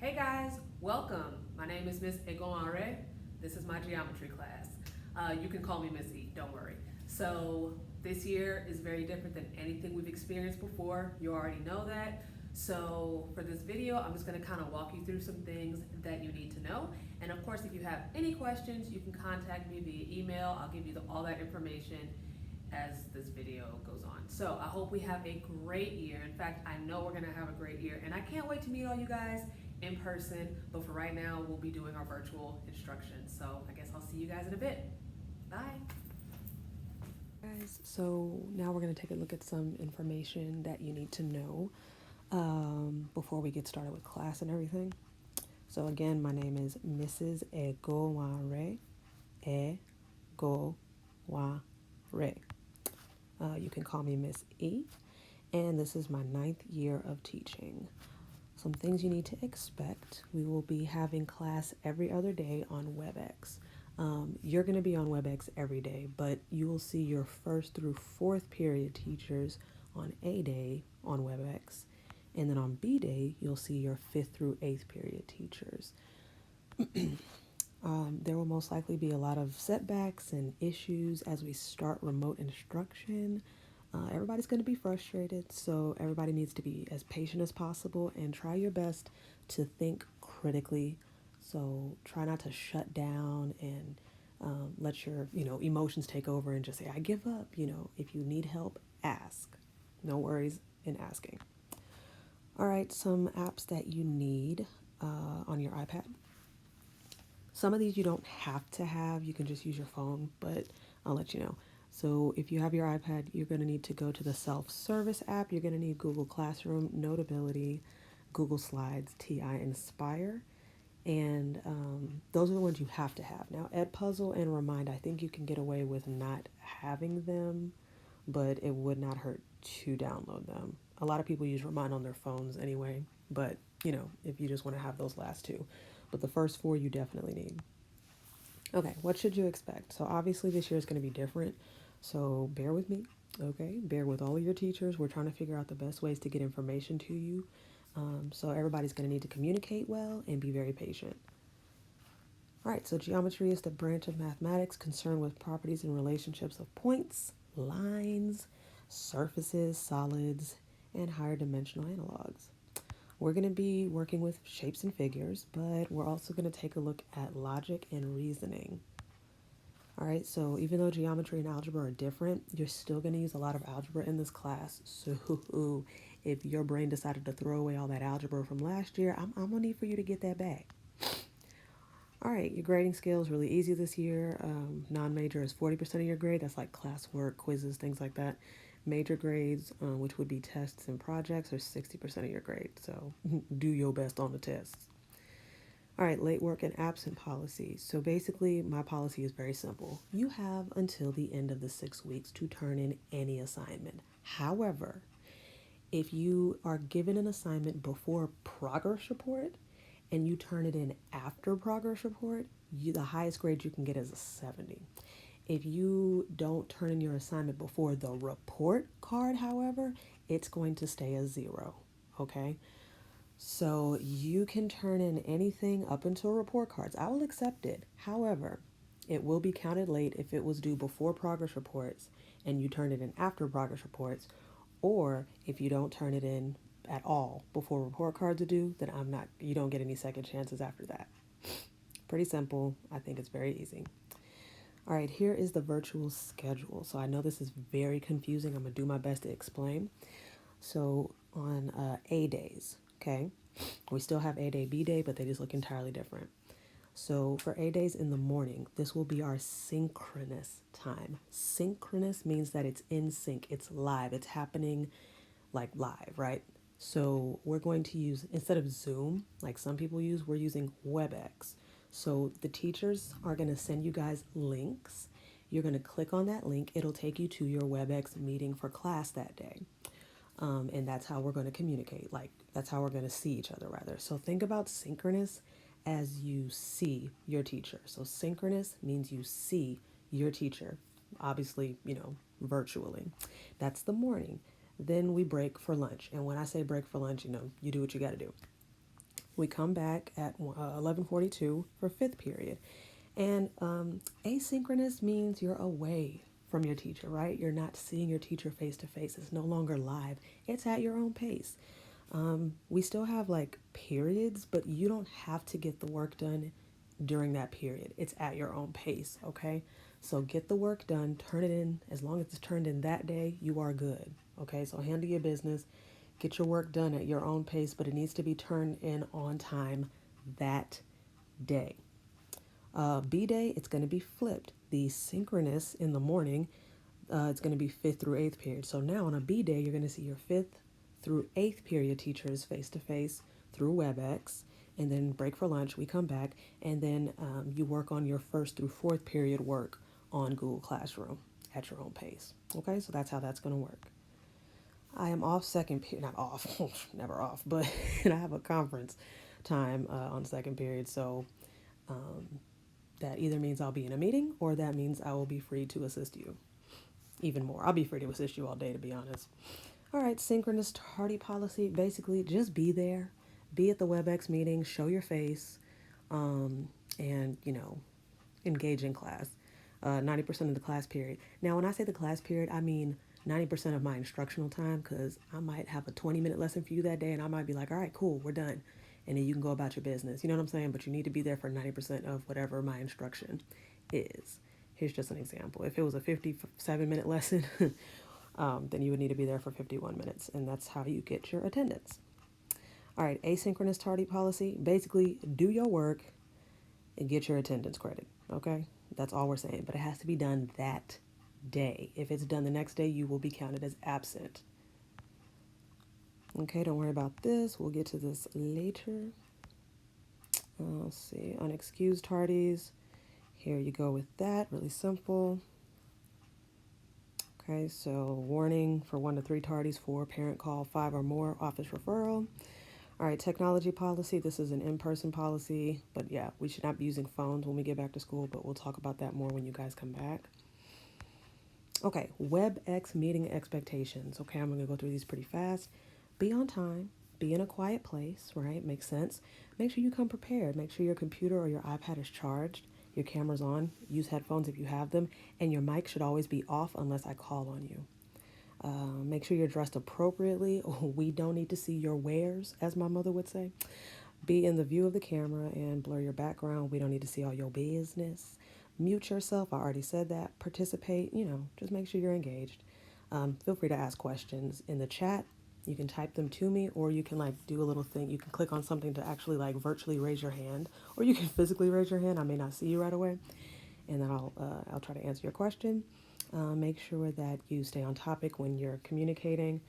Hey guys, welcome. My name is Miss Egoanre. This is my geometry class. You can call me Miss E, don't worry. So this year is very different than anything we've experienced before. You already know that. So for this video, I'm just gonna kind of walk you through some things that you need to know. And of course, if you have any questions, you can contact me via email. I'll give you all that information as this video goes on. So I hope we have a great year. In fact, I know we're gonna have a great year, and I can't wait to meet all you guys in person, but for right now, we'll be doing our virtual instruction. So I guess I'll see you guys in a bit. Bye. Guys, so now we're gonna take a look at some information that you need to know before we get started with class and everything. So again, my name is Mrs. Egowanre. Egowanre. You can call me Miss E, and this is my 9th year of teaching. Some things you need to expect. We will be having class every other day on WebEx. You're going to be on WebEx every day, but you will see your 1st through 4th period teachers on A day on WebEx. And then on B day, you'll see your 5th through 8th period teachers. There will most likely be a lot of setbacks and issues as we start remote instruction. Everybody's going to be frustrated, so everybody needs to be as patient as possible and try your best to think critically. So try not to shut down and let your emotions take over and just say, I give up. If you need help, ask. No worries in asking. All right, some apps that you need on your iPad. Some of these you don't have to have. You can just use your phone, but I'll let you know. So if you have your iPad, you're going to need to go to the self-service app. You're going to need Google Classroom, Notability, Google Slides, TI Inspire. And those are the ones you have to have. Now, Edpuzzle and Remind, I think you can get away with not having them, but it would not hurt to download them. A lot of people use Remind on their phones anyway, but, if you just want to have those last two. But the first four you definitely need. Okay, what should you expect? So obviously this year is going to be different. So bear with me, okay? Bear with all of your teachers. We're trying to figure out the best ways to get information to you. So everybody's going to need to communicate well and be very patient. All right, so geometry is the branch of mathematics concerned with properties and relationships of points, lines, surfaces, solids, and higher dimensional analogs. We're going to be working with shapes and figures, but we're also going to take a look at logic and reasoning. All right, so even though geometry and algebra are different, you're still going to use a lot of algebra in this class. So if your brain decided to throw away all that algebra from last year, I'm going to need for you to get that back. All right, your grading scale is really easy this year. Non-major is 40% of your grade. That's like classwork, quizzes, things like that. Major grades, which would be tests and projects, are 60% of your grade. So do your best on the tests. All right, late work and absent policy. So basically, my policy is very simple. You have until the end of the 6 weeks to turn in any assignment. However, if you are given an assignment before progress report and you turn it in after progress report, the highest grade you can get is a 70. If you don't turn in your assignment before the report card, however, it's going to stay a 0, okay? So you can turn in anything up until report cards. I will accept it. However, it will be counted late if it was due before progress reports and you turn it in after progress reports, or if you don't turn it in at all before report cards are due, then you don't get any second chances after that. Pretty simple. I think it's very easy. All right, here is the virtual schedule. So I know this is very confusing. I'm going to do my best to explain. So on A days, okay, we still have A day, B day, but they just look entirely different. So for A days in the morning, this will be our synchronous time. Synchronous means that it's in sync, it's live, it's happening like live, right? So we're going to use, instead of Zoom, like some people use, we're using WebEx. So the teachers are going to send you guys links. You're going to click on that link. It'll take you to your WebEx meeting for class that day. And that's how we're going to communicate. That's how we're going to see each other, rather. So think about synchronous as you see your teacher. So synchronous means you see your teacher, obviously, virtually. That's the morning. Then we break for lunch. And when I say break for lunch, you do what you got to do. We come back at 11:42 for fifth period. And asynchronous means you're away from your teacher, right? You're not seeing your teacher face to face. It's no longer live. It's at your own pace. We still have like periods, but you don't have to get the work done during that period. It's at your own pace, okay? So get the work done, turn it in. As long as it's turned in that day, you are good, okay? So handle your business, get your work done at your own pace, but it needs to be turned in on time that day. B day, it's going to be flipped. The synchronous in the morning, it's going to be fifth through eighth period. So now on a B day, you're going to see your fifth through eighth period teachers face to face through WebEx, and then break for lunch. We come back, and then you work on your first through fourth period work on Google Classroom at your own pace. Okay, so that's how that's going to work. I am off second period, not off, never off, but I have a conference time on second period, so that either means I'll be in a meeting or that means I will be free to assist you even more. I'll be free to assist you all day, to be honest. All right, synchronous tardy policy. Basically, just be there. Be at the WebEx meeting, show your face, and, engage in class. 90% of the class period. Now, when I say the class period, I mean 90% of my instructional time, because I might have a 20-minute lesson for you that day, and I might be like, all right, cool, we're done. And then you can go about your business. You know what I'm saying? But you need to be there for 90% of whatever my instruction is. Here's just an example. If it was a 57-minute lesson, then you would need to be there for 51 minutes. And that's how you get your attendance. All right, asynchronous tardy policy. Basically, do your work and get your attendance credit. Okay? That's all we're saying. But it has to be done that day. If it's done the next day, you will be counted as absent. Okay, don't worry about this. We'll get to this later. Let's see. Unexcused tardies. Here you go with that. Really simple. Okay, so warning for 1 to 3 tardies, 4 parent call, 5 or more office referral. All right, technology policy. This is an in-person policy, but yeah, we should not be using phones when we get back to school, but we'll talk about that more when you guys come back. Okay, WebEx meeting expectations. Okay, I'm going to go through these pretty fast. Be on time. Be in a quiet place, right? Makes sense. Make sure you come prepared. Make sure your computer or your iPad is charged. Your camera's on. Use headphones if you have them. And your mic should always be off unless I call on you. Make sure you're dressed appropriately. We don't need to see your wares, as my mother would say. Be in the view of the camera and blur your background. We don't need to see all your business. Mute yourself. I already said that. Participate. Just make sure you're engaged. Feel free to ask questions in the chat. You can type them to me, or you can do a little thing. You can click on something to actually virtually raise your hand, or you can physically raise your hand. I may not see you right away, and then I'll try to answer your question. Make sure that you stay on topic when you're communicating,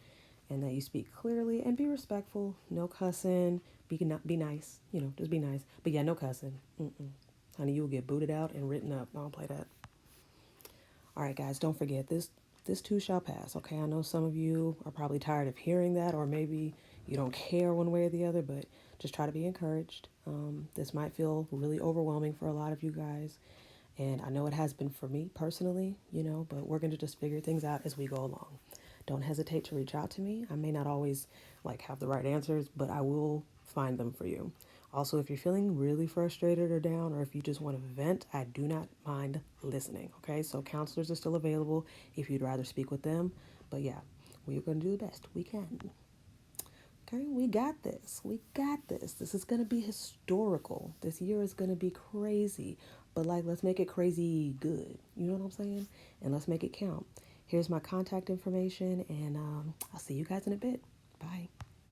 and that you speak clearly and be respectful. No cussing. Be nice. Just be nice. But yeah, no cussing. Honey, you'll get booted out and written up. I don't play that. All right, guys, don't forget this too shall pass. Okay, I know some of you are probably tired of hearing that, or maybe you don't care one way or the other, but just try to be encouraged. This might feel really overwhelming for a lot of you guys. And I know it has been for me personally, but we're going to just figure things out as we go along. Don't hesitate to reach out to me. I may not always have the right answers, but I will find them for you. Also, if you're feeling really frustrated or down, or if you just want to vent, I do not mind listening. Okay, so counselors are still available if you'd rather speak with them. But yeah, we're going to do the best we can. Okay, we got this. We got this. This is going to be historical. This year is going to be crazy. But let's make it crazy good. You know what I'm saying? And let's make it count. Here's my contact information, and I'll see you guys in a bit. Bye.